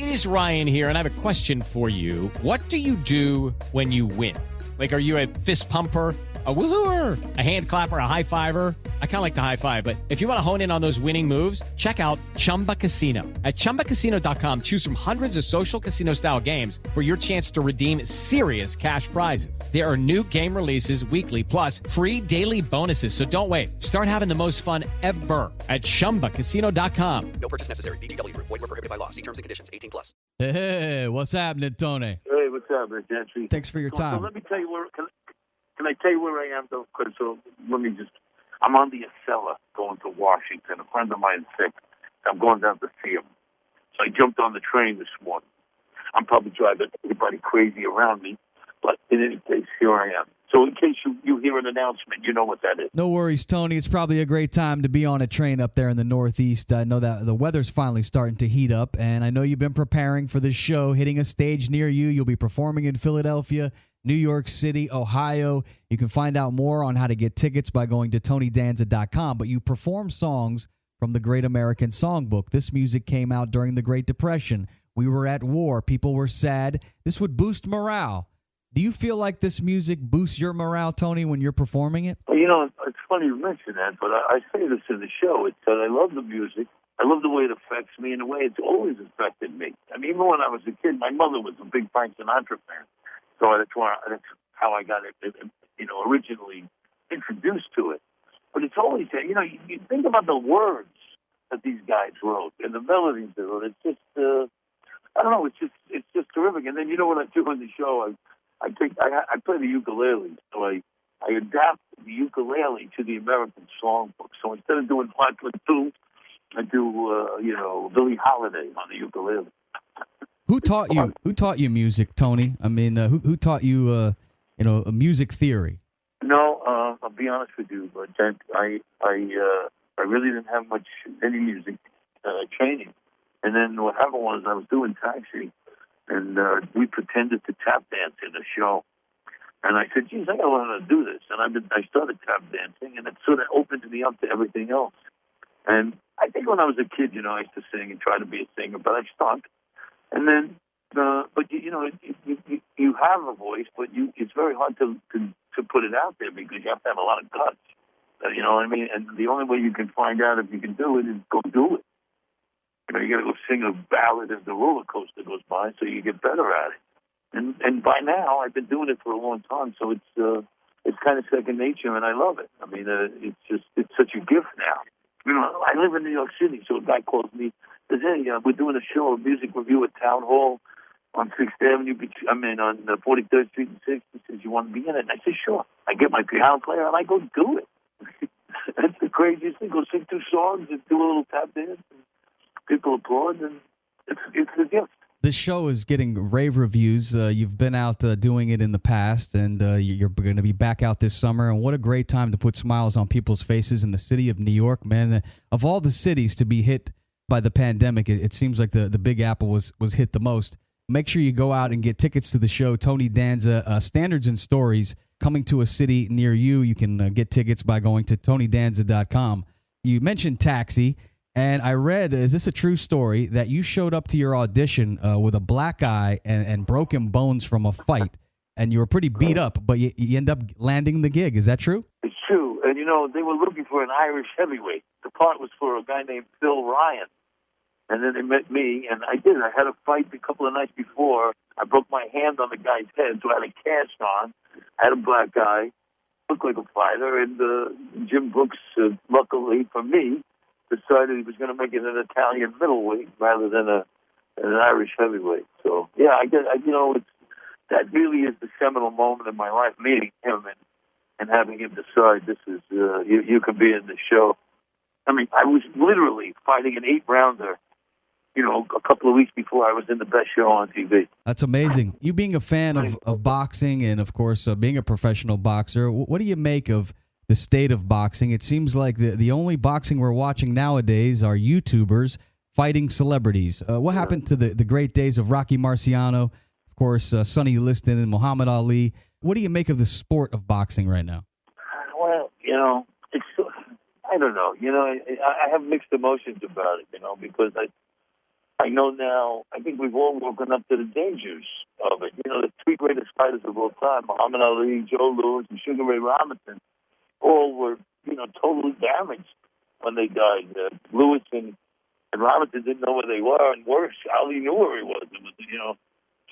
It is Ryan here, and I have a question for you. What do you do when you win? Like, are you a fist pumper, a woohooer, a hand clapper, a high fiver? I kind of like the high five, but if you want to hone in on those winning moves, check out Chumba Casino. At ChumbaCasino.com, choose from hundreds of social casino-style games for your chance to redeem serious cash prizes. There are new game releases weekly, plus free daily bonuses. So don't wait. Start having the most fun ever at ChumbaCasino.com. No purchase necessary. VGW. Void where prohibited by law. See terms and conditions. 18 plus. Hey, what's happening, Tony? Hey, what's up, man, Gentry? Thanks for your time. So let me tell you where. Can I tell you where I am, though? I'm on the Acela going to Washington. A friend of mine's sick. I'm going down to see him. So I jumped on the train this morning. I'm probably driving everybody crazy around me, but in any case, here I am. So in case you hear an announcement, you know what that is. No worries, Tony. It's probably a great time to be on a train up there in the Northeast. I know that the weather's finally starting to heat up, and I know you've been preparing for this show, hitting a stage near you. You'll be performing in Philadelphia, New York City, Ohio. You can find out more on how to get tickets by going to TonyDanza.com, but you perform songs from the Great American Songbook. This music came out during the Great Depression. We were at war. People were sad. This would boost morale. Do you feel like this music boosts your morale, Tony, when you're performing it? Well, it's funny you mention that, but I say this in the show. It's that I love the music. I love the way it affects me and the way it's always affected me. I mean, even when I was a kid, my mother was a big Frank Sinatra fan. So that's how I got it, originally introduced to it. But it's always, you think about the words that these guys wrote and the melodies they wrote. It's just, I don't know, it's just terrific. And then you know what I do on the show? I play the ukulele, so I adapt the ukulele to the American Songbook. So instead of doing 5'2", I do Billie Holiday on the ukulele. Who taught you? Who taught you music, Tony? I mean, who taught you, a music theory? No, I'll be honest with you, but I really didn't have any music training. And then what happened was I was doing taxi, and we pretended to tap dance in a show. And I said, geez, I got to learn how to do this. And I started tap dancing, and it sort of opened me up to everything else. And I think when I was a kid, I used to sing and try to be a singer, but I stunk. And then, you have a voice, but it's very hard to put it out there because you have to have a lot of guts. You know what I mean? And the only way you can find out if you can do it is go do it. You got to go sing a ballad as the roller coaster goes by, so you get better at it. And by now, I've been doing it for a long time, so it's kind of second nature, and I love it. I mean, it's such a gift now. I live in New York City, so a guy calls me, says, hey, we're doing a show, a music review at Town Hall on 6th Avenue, on 43rd Street and 6th. He says, you want to be in it? And I said, sure. I get my piano player, and I go do it. That's the craziest thing. Go sing 2 songs and do a little tap dance. People applaud, and it's a gift. This show is getting rave reviews. You've been out doing it in the past, and you're going to be back out this summer. And what a great time to put smiles on people's faces in the city of New York, man. Of all the cities to be hit by the pandemic, it seems like the Big Apple was hit the most. Make sure you go out and get tickets to the show, Tony Danza, Standards and Stories, coming to a city near you. You can get tickets by going to TonyDanza.com. You mentioned Taxi. And I read, is this a true story, that you showed up to your audition with a black eye and broken bones from a fight, and you were pretty beat up, but you end up landing the gig. Is that true? It's true. And, they were looking for an Irish heavyweight. The part was for a guy named Phil Ryan. And then they met me, and I did. I had a fight a couple of nights before. I broke my hand on the guy's head, so I had a cast on. I had a black eye, looked like a fighter, and Jim Brooks, luckily for me, decided he was going to make it an Italian middleweight rather than an Irish heavyweight. So, yeah, that really is the seminal moment in my life, meeting him and having him decide this is, you can be in the show. I mean, I was literally fighting an 8-rounder, a couple of weeks before I was in the best show on TV. That's amazing. You being a fan of boxing and, of course, being a professional boxer, what do you make of the state of boxing? It seems like the only boxing we're watching nowadays are YouTubers fighting celebrities. What happened to the great days of Rocky Marciano, of course, Sonny Liston and Muhammad Ali? What do you make of the sport of boxing right now? Well, I don't know. I have mixed emotions about it, because I know now, I think we've all woken up to the dangers of it. You know, the three greatest fighters of all time, Muhammad Ali, Joe Louis, and Sugar Ray Robinson, all were, totally damaged when they died. Louis and Robinson didn't know where they were, and worse, Ali knew where he was.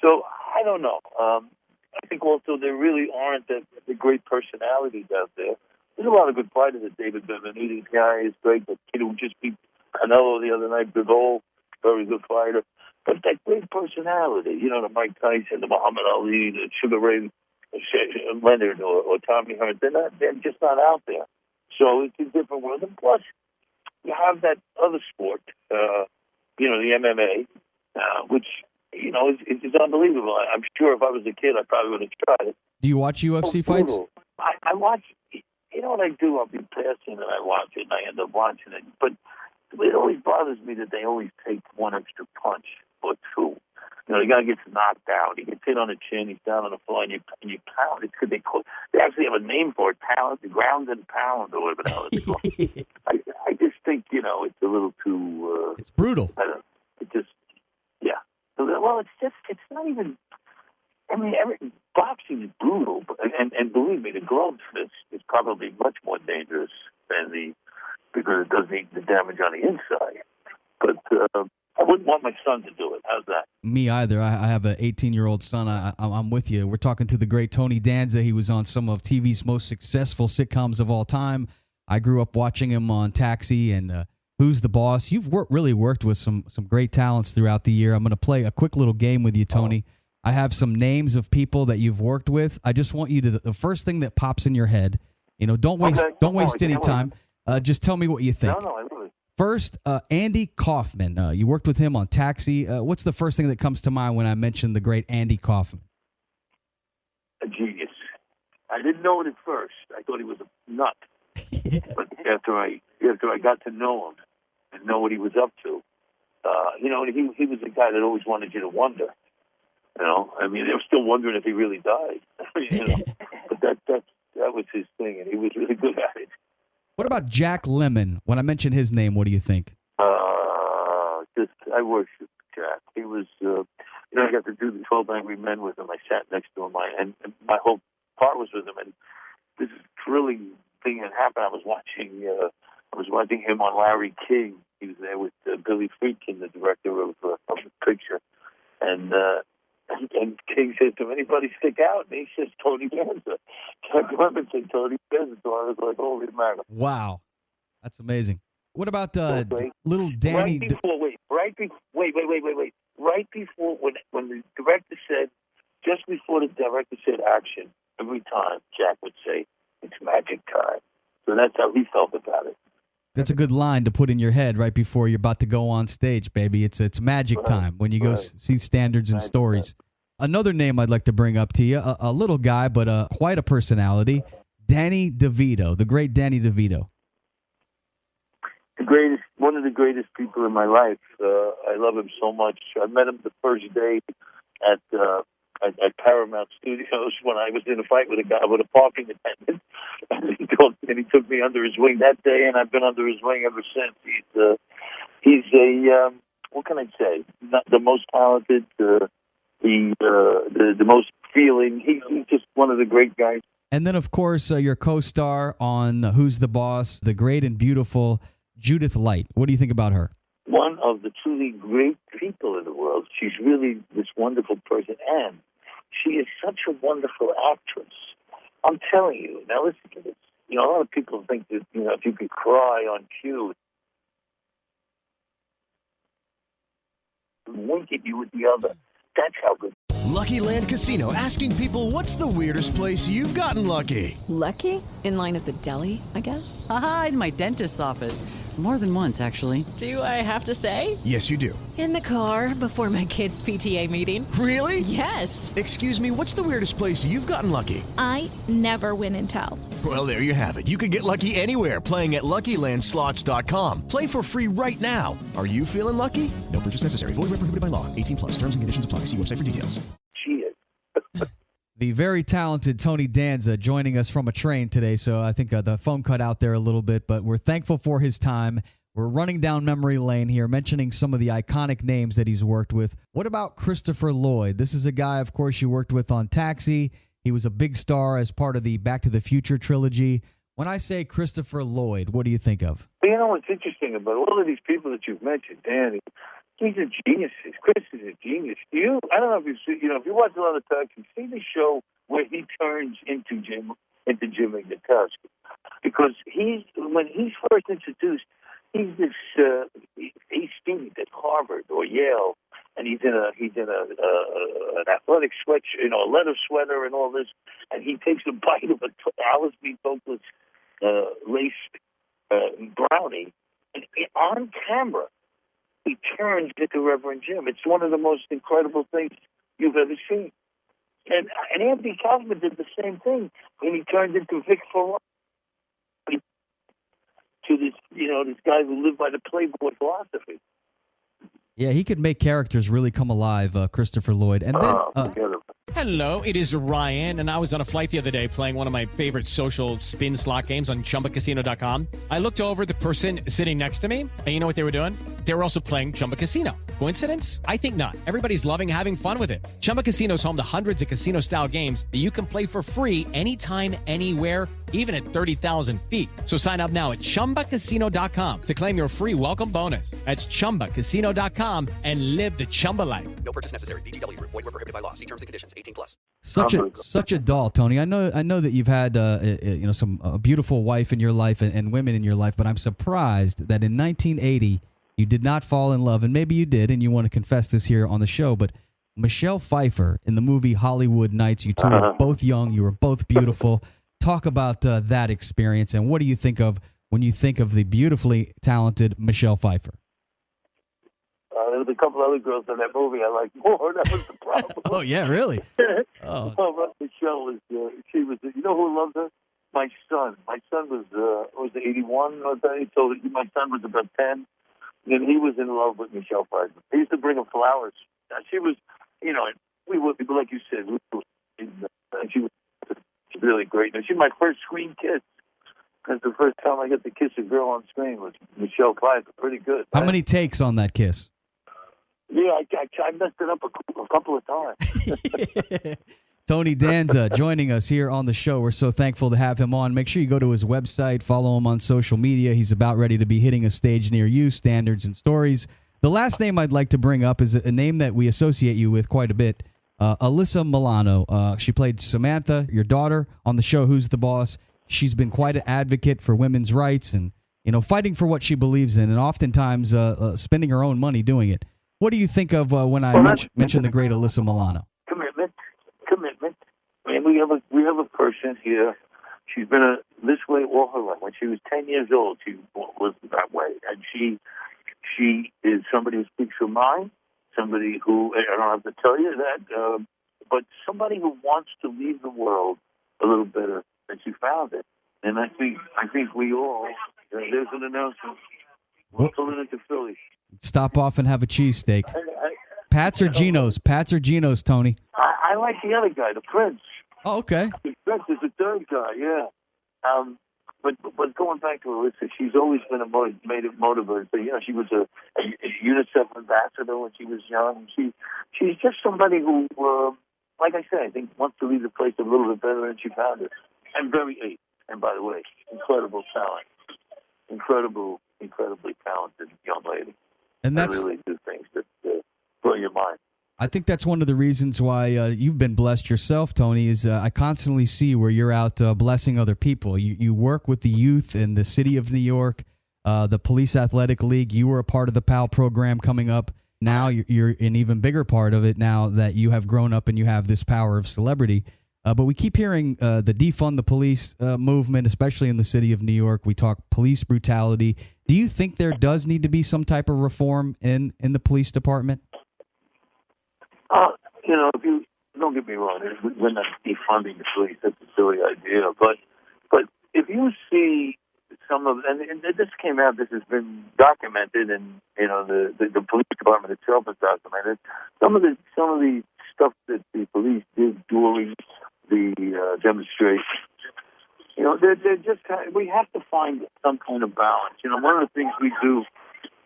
So I don't know. I think also there really aren't the great personalities out there. There's a lot of good fighters. David Benavidez guy is great. The kid who just beat Canelo the other night, Bivol, very good fighter. But that great personality, the Mike Tyson, the Muhammad Ali, the Sugar Ray Leonard, or Tommy Hearns, they're just not out there. So it's a different world. And plus, you have that other sport, the MMA, which, it's unbelievable. I'm sure if I was a kid, I probably would have tried it. Do you watch UFC fights? I watch, what I do? I'll be passing and I watch it, and I end up watching it. But it always bothers me that they always take one extra punch or two. The guy gets knocked out. He gets hit on the chin. He's down on the floor, and you pound. It's because they actually have a name for it, pound, the ground and pound, or whatever the hell it's called. I just think, it's a little too... it's brutal. It just, yeah. Well, it's not even... I mean, boxing is brutal, and believe me, the glove fist is probably much more dangerous than because it does the damage on the inside. But I wouldn't want my son to do it. How's that? Me either. I have an 18-year-old son. I'm with you. We're talking to the great Tony Danza. He was on some of TV's most successful sitcoms of all time. I grew up watching him on Taxi and Who's the Boss. You've really worked with some great talents throughout the year. I'm going to play a quick little game with you, Tony. I have some names of people that you've worked with. I just want you to, the first thing that pops in your head, don't waste any time. Just tell me what you think. No, I really. First, Andy Kaufman. You worked with him on Taxi. What's the first thing that comes to mind when I mention the great Andy Kaufman? A genius. I didn't know it at first. I thought he was a nut. But after I got to know him and know what he was up to, he was a guy that always wanted you to wonder. I mean, they were still wondering if he really died. But that was his thing, and he was really good at it. What about Jack Lemmon? When I mention his name, what do you think? I worship Jack. He was, I got to do the 12 Angry Men with him. I sat next to him, and my whole part was with him. And this thrilling thing that happened. I was watching him on Larry King. He was there with Billy Friedkin, the director of the picture, and King says to him, "Anybody stick out?" And he says, "Tony Danza." Jack Lemmon said Tony Danza, so I was like, "Holy mackerel!" Wow, that's amazing. What about little Danny? Right before when the director said, just before the director said action, every time Jack would say, "It's magic time." So that's how he felt about it. That's a good line to put in your head right before you're about to go on stage, baby. It's magic time when you go see Standards and Stories. Another name I'd like to bring up to you, a little guy, but quite a personality, Danny DeVito, the great Danny DeVito. One of the greatest people in my life. I love him so much. I met him the first day at Paramount Studios when I was in a fight with a guy with a parking attendant, and he took me under his wing that day, and I've been under his wing ever since. He's a what can I say? Not the most talented, the most feeling. He's just one of the great guys. And then, of course, your co-star on Who's the Boss, the great and beautiful Judith Light. What do you think about her? One of the truly great people in the world. She's really this wonderful person, and she is such a wonderful actress. I'm telling you. Now listen to this. A lot of people think that, if you could cry on cue, wink at you with the other. That's how good. Lucky Land Casino, asking people, what's the weirdest place you've gotten lucky? Lucky? In line at the deli, I guess? Aha, in my dentist's office. More than once, actually. Do I have to say? Yes, you do. In the car before my kids' PTA meeting. Really? Yes. Excuse me, what's the weirdest place you've gotten lucky? I never win and tell. Well, there you have it. You can get lucky anywhere, playing at LuckyLandSlots.com. Play for free right now. Are you feeling lucky? No purchase necessary. Void where prohibited by law. 18+. Terms and conditions apply. See website for details. She is. The very talented Tony Danza joining us from a train today. So I think the phone cut out there a little bit, but we're thankful for his time. We're running down memory lane here, mentioning some of the iconic names that he's worked with. What about Christopher Lloyd? This is a guy, of course, you worked with on Taxi. He was a big star as part of the Back to the Future trilogy. When I say Christopher Lloyd, what do you think of? You know what's interesting about all of these people that you've mentioned, Danny? These are geniuses. Chris is a genius. I don't know if you see, if you watch a lot of Taxi, see the show where he turns into Jimmy the Tusk, because when he's first introduced, he's this a student at Harvard or Yale, and he's in an athletic sweatshirt, a leather sweater and all this, and he takes a bite of a Alice B. Toklas laced brownie, and on camera he turns into Reverend Jim. It's one of the most incredible things you've ever seen. And Anthony Kaufman did the same thing when he turned into Vic Ferrari, to this guy who lived by the Playboy philosophy. Yeah, he could make characters really come alive, Christopher Lloyd. And then, Hello, it is Ryan, and I was on a flight the other day playing one of my favorite social spin slot games on ChumbaCasino.com. I looked over at the person sitting next to me, and you know what they were doing? They were also playing Chumba Casino. Coincidence? I think not. Everybody's loving having fun with it. Chumba Casino is home to hundreds of casino-style games that you can play for free anytime, anywhere, even at 30,000 feet. So sign up now at ChumbaCasino.com to claim your free welcome bonus. That's ChumbaCasino.com and live the Chumba life. No purchase necessary. VGW. Void were prohibited by law. See terms and conditions. 18+. Such a doll, Tony. I know that you've had some beautiful wife in your life and women in your life, but I'm surprised that in 1980 you did not fall in love, and maybe you did, and you want to confess this here on the show, but Michelle Pfeiffer in the movie Hollywood Nights, you two were both young, you were both beautiful. Talk about that experience, and what do you think of when you think of the beautifully talented Michelle Pfeiffer? There was a couple other girls in that movie I liked more. That was the problem. Oh, yeah, really? Oh. Michelle was, she was, you know who loved her? My son. My son was 81 or so. So my son was about 10, and he was in love with Michelle Pfeiffer. He used to bring her flowers. She was, we would, like you said, she was really great. And she's my first screen kiss. Because the first time I got to kiss a girl on screen was Michelle Pfeiffer. Pretty good. How many takes on that kiss? Yeah, I messed it up a couple of times. Tony Danza joining us here on the show. We're so thankful to have him on. Make sure you go to his website, follow him on social media. He's about ready to be hitting a stage near you, Standards and Stories. The last name I'd like to bring up is a name that we associate you with quite a bit, Alyssa Milano. She played Samantha, your daughter, on the show Who's the Boss. She's been quite an advocate for women's rights and, fighting for what she believes in, and oftentimes spending her own money doing it. What do you think of when I mentioned the great Alyssa Milano? Commitment. I mean, we have a person here. She's been this way all her life. When she was 10 years old, she was that way, and she is somebody who speaks her mind. Somebody who, I don't have to tell you that, but somebody who wants to leave the world a little better than she found it. And I think we all. There's an announcement. We're pulling into Philly. Stop off and have a cheesesteak. Pat's or Geno's? Pat's or Geno's, Tony? I like the other guy, the Prince. Oh, okay. The Prince is the third guy, yeah. But going back to Alyssa, she's always been a motivator. So, she was a UNICEF ambassador when she was young. She's just somebody who, like I said, I think wants to leave the place a little bit better than she found it. And and by the way, incredible talent. Incredibly talented young lady. And that's really do things that blow your mind. I think that's one of the reasons why you've been blessed yourself, Tony, is I constantly see where you're out blessing other people. You work with the youth in the city of New York, the Police Athletic League. You were a part of the PAL program coming up. Now you're an even bigger part of it now that you have grown up and you have this power of celebrity. But we keep hearing the defund the police movement, especially in the city of New York. We talk police brutality. Do you think there does need to be some type of reform in the police department? If you don't get me wrong, we're not defunding the police. That's a silly idea. But if you see some of, and this came out, this has been documented, and the police department itself has documented some of the stuff that the police did during the demonstration. You know, they're just we have to find some kind of balance. You know, one of the things we do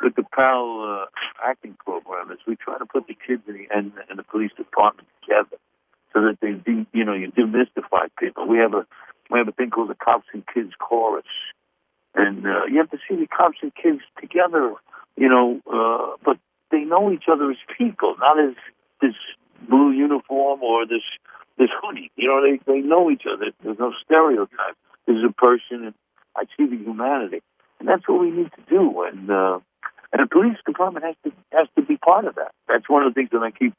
with the PAL acting program is we try to put the kids and the police department together so that you demystify people. We have a thing called the Cops and Kids Chorus, and you have to see the cops and kids together. You know, but they know each other as people, not as this blue uniform or this hoodie. You know, they know each other. There's no stereotype. There's a person, and I see the humanity, and that's what we need to do. And the police department has to be part of that. That's one of the things that I keep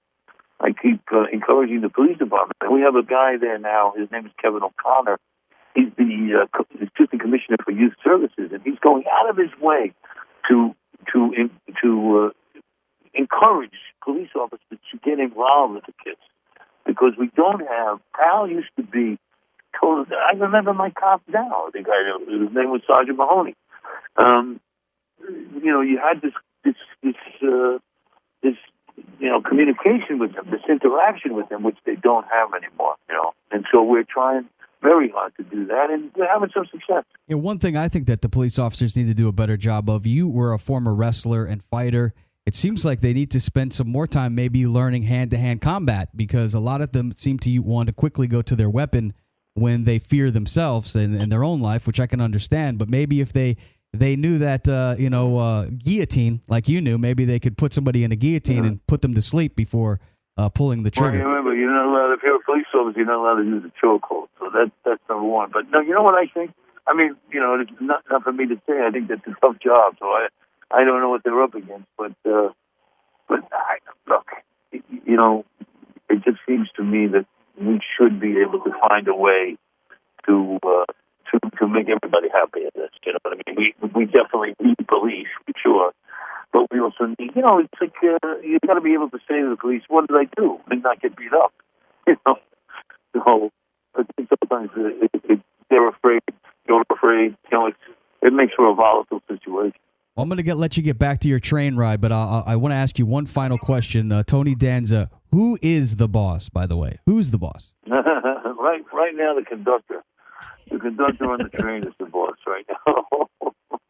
encouraging the police department. And we have a guy there now. His name is Kevin O'Connor. He's the assistant commissioner for youth services, and he's going out of his way to encourage police officers to get involved with the kids, because we don't have. Pal used to be told. I remember my cop now. The guy, his name was Sergeant Mahoney. You know, you had this communication with them, this interaction with them, which they don't have anymore. You know, and so we're trying very hard to do that, and we're having some success. Yeah, one thing I think that the police officers need to do a better job of. You were a former wrestler and fighter. It seems like they need to spend some more time maybe learning hand-to-hand combat, because a lot of them seem to want to quickly go to their weapon when they fear themselves and their own life, which I can understand. But maybe if they knew that, guillotine, like you knew, maybe they could put somebody in a guillotine and put them to sleep before pulling the trigger. Well, remember, you're not allowed, if you're a police officer, you're not allowed to use a chokehold. So that's number one. But no, you know what I think? I mean, you know, it's not for me to say. I think that's a tough job. So I don't know what they're up against, but look, you know, it just seems to me that we should be able to find a way to make everybody happy in this. You know what I mean? We definitely need police, for sure, but we also need. You know, it's like you got to be able to say to the police, "What did I do?" and not get beat up. You know, so I think sometimes they're afraid, you're afraid. You know, it makes for a volatile situation. Well, I'm going to let you get back to your train ride, but I want to ask you one final question. Tony Danza, who is the boss, by the way? Who's the boss? Right now, the conductor. The conductor on the train is the boss right now.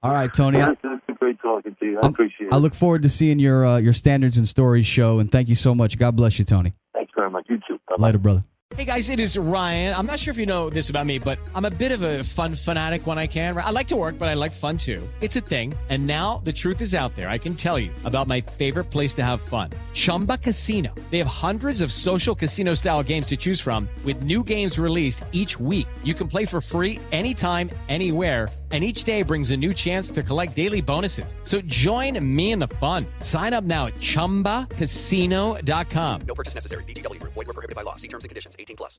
All right, Tony. It's great talking to you. I appreciate it. I look forward to seeing your Standards and Stories show, and thank you so much. God bless you, Tony. Thanks very much. You too. Bye-bye. Later, brother. Hey guys, it is Ryan. I'm not sure if you know this about me, but I'm a bit of a fun fanatic when I can. I like to work, but I like fun too. It's a thing. And now the truth is out there. I can tell you about my favorite place to have fun. Chumba Casino. They have hundreds of social casino style games to choose from with new games released each week. You can play for free anytime, anywhere. And each day brings a new chance to collect daily bonuses. So join me in the fun. Sign up now at ChumbaCasino.com. No purchase necessary. VGW Group. Void where prohibited by law. See terms and conditions. 18+.